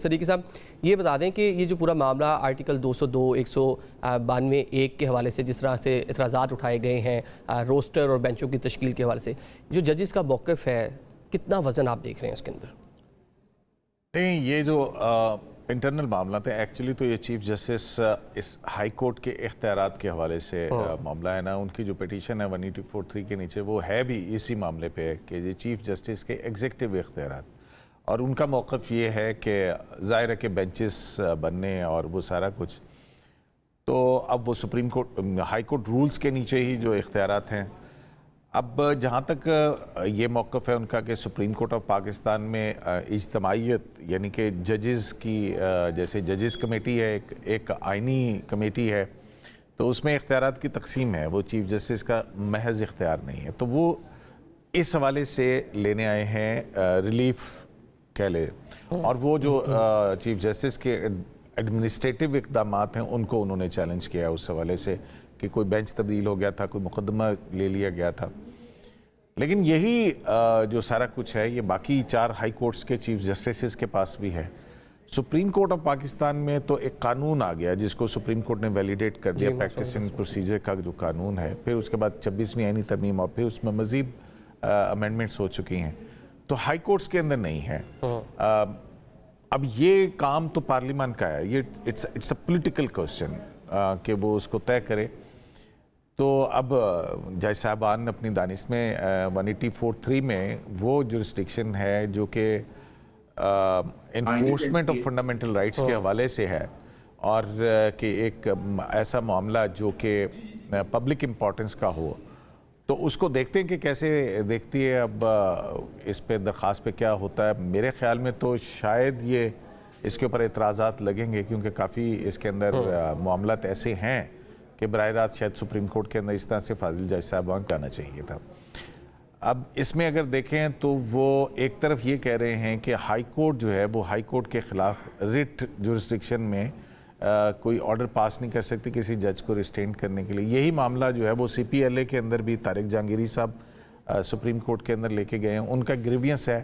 صدیقی صاحب یہ بتا دیں کہ یہ جو پورا معاملہ آرٹیکل 202 192(1) کے حوالے سے جس طرح سے اعتراضات اٹھائے گئے ہیں روسٹر اور بینچوں کی تشکیل کے حوالے سے جو ججز کا موقف ہے کتنا وزن آپ دیکھ رہے ہیں اس کے اندر؟ نہیں، یہ جو انٹرنل معاملات ہیں ایکچولی تو یہ چیف جسٹس اس ہائی کورٹ کے اختیارات کے حوالے سے معاملہ ہے نا، ان کی جو پیٹیشن ہے 184(3) کے نیچے وہ ہے بھی اسی معاملے پہ کہ یہ چیف جسٹس کے ایگزیکٹو اختیارات، اور ان کا موقف یہ ہے کہ ظاہر ہے کہ بینچز بننے اور وہ سارا کچھ تو اب وہ supreme court high court rules کے نیچے ہی جو اختیارات ہیں۔ اب جہاں تک یہ موقف ہے ان کا کہ سپریم کورٹ آف پاکستان میں اجتماعیت یعنی کہ ججز کی جیسے ججز کمیٹی ہے ایک آئینی کمیٹی ہے تو اس میں اختیارات کی تقسیم ہے، وہ چیف جسٹس کا محض اختیار نہیں ہے، تو وہ اس حوالے سے لینے آئے ہیں ریلیف کہہ لے، اور وہ جو چیف جسٹس کے ایڈمنسٹریٹو اقدامات ہیں ان کو انہوں نے چیلنج کیا اس حوالے سے کہ کوئی بینچ تبدیل ہو گیا تھا، کوئی مقدمہ لے لیا گیا تھا، لیکن یہی جو سارا کچھ ہے یہ باقی 4 ہائی کورٹس کے چیف جسٹسز کے پاس بھی ہے۔ سپریم کورٹ آف پاکستان میں تو ایک قانون آ گیا جس کو سپریم کورٹ نے ویلیڈیٹ کر دیا، پریکٹس اینڈ پروسیجر کا جو قانون ہے، پھر اس کے بعد 26ویں آئینی ترمیم اور پھر اس میں مزید امینڈمنٹس ہو چکی ہیں، تو ہائی کورٹس کے اندر نہیں ہے۔ اب یہ کام تو پارلیمان کا ہے، یہ اٹس اے پولیٹیکل کوسچن کہ وہ اس کو طے کرے، تو اب جج صاحبان اپنی دانش میں 184(3) میں وہ جورسڈکشن ہے جو کہ انفورسمنٹ آف فنڈامنٹل رائٹس کے حوالے سے ہے، اور کہ ایک ایسا معاملہ جو کہ پبلک امپورٹنس کا ہو، تو اس کو دیکھتے ہیں کہ کیسے دیکھتی ہے اب اس پہ درخواست پہ کیا ہوتا ہے۔ میرے خیال میں تو شاید یہ اس کے اوپر اعتراضات لگیں گے کیونکہ کافی اس کے اندر معاملات ایسے ہیں کہ براہ راست شاید سپریم کورٹ کے اندر اس طرح سے فاضل جج صاحبان کا آنا چاہیے تھا۔ اب اس میں اگر دیکھیں تو وہ ایک طرف یہ کہہ رہے ہیں کہ ہائی کورٹ جو ہے وہ ہائی کورٹ کے خلاف ریٹ جورسڈکشن میں کوئی آرڈر پاس نہیں کر سکتی کسی جج کو ریسٹینٹ کرنے کے لیے۔ یہی معاملہ جو ہے وہ CPLA کے اندر بھی طارق جہانگیری صاحب سپریم کورٹ کے اندر لے کے گئے ہیں، ان کا گریوینس ہے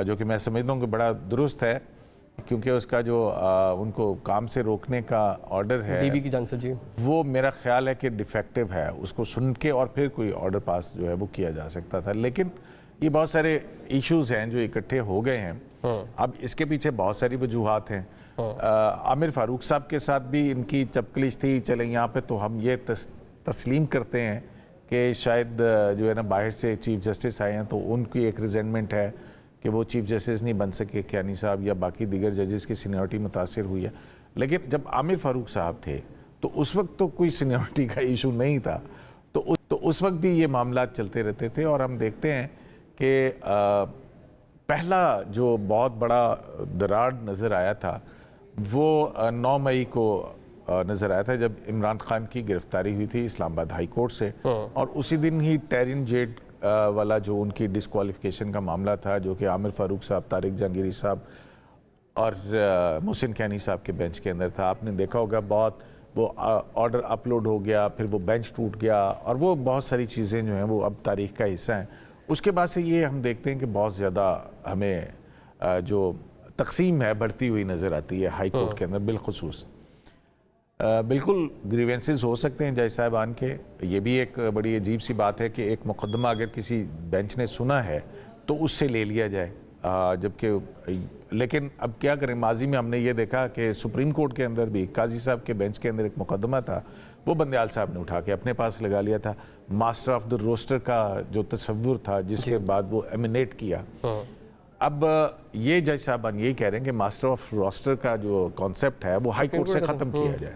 جو کہ میں سمجھتا ہوں کہ بڑا درست ہے، کیونکہ اس کا جو ان کو کام سے روکنے کا آرڈر ہے DB کی جانب سے جی وہ میرا خیال ہے کہ ڈیفیکٹیو ہے، اس کو سن کے اور پھر کوئی آرڈر پاس جو ہے وہ کیا جا سکتا تھا، لیکن یہ بہت سارے ایشوز ہیں جو اکٹھے ہو گئے ہیں۔ اب اس کے پیچھے بہت ساری وجوہات ہیں۔ عامر فاروق صاحب کے ساتھ بھی ان کی چپکلش تھی، چلیں یہاں پہ تو ہم یہ تسلیم کرتے ہیں کہ شاید جو ہے نا باہر سے چیف جسٹس آئے ہیں تو ان کی ایک ریزنٹمنٹ ہے کہ وہ چیف جسٹس نہیں بن سکے، کیانی صاحب یا باقی دیگر ججز کی سینیورٹی متاثر ہوئی ہے، لیکن جب عامر فاروق صاحب تھے تو اس وقت تو کوئی سینیورٹی کا ایشو نہیں تھا، تو اس وقت بھی یہ معاملات چلتے رہتے تھے، اور ہم دیکھتے ہیں کہ پہلا جو بہت بڑا دراڑ نظر آیا تھا وہ 9 مئی کو نظر آیا تھا جب عمران خان کی گرفتاری ہوئی تھی اسلام آباد ہائی کورٹ سے، اور اسی دن ہی ٹیرن جیٹ والا جو ان کی ڈسکوالیفیکیشن کا معاملہ تھا جو کہ عامر فاروق صاحب، طارق جہانگیری صاحب اور محسن کیانی صاحب کے بینچ کے اندر تھا۔ آپ نے دیکھا ہوگا بہت وہ آرڈر اپلوڈ ہو گیا، پھر وہ بینچ ٹوٹ گیا، اور وہ بہت ساری چیزیں جو ہیں وہ اب تاریخ کا حصہ ہیں۔ اس کے بعد سے یہ ہم دیکھتے ہیں کہ بہت زیادہ ہمیں جو تقسیم ہے بڑھتی ہوئی نظر آتی ہے ہائی کورٹ کے اندر بالخصوص۔ بالکل گریوینسز ہو سکتے ہیں جج صاحبان کے، یہ بھی ایک بڑی عجیب سی بات ہے کہ ایک مقدمہ اگر کسی بینچ نے سنا ہے تو اس سے لے لیا جائے، جبکہ لیکن اب کیا کریں، ماضی میں ہم نے یہ دیکھا کہ سپریم کورٹ کے اندر بھی قاضی صاحب کے بینچ کے اندر ایک مقدمہ تھا، وہ بندیال صاحب نے اٹھا کے اپنے پاس لگا لیا تھا، ماسٹر آف دا روسٹر کا جو تصور تھا جس کے بعد وہ ایمینیٹ کیا۔ اب یہ جج صاحبان یہی کہہ رہے ہیں کہ ماسٹر آف روسٹر کا جو کانسیپٹ ہے وہ ہائی کورٹ سے ختم کیا جائے۔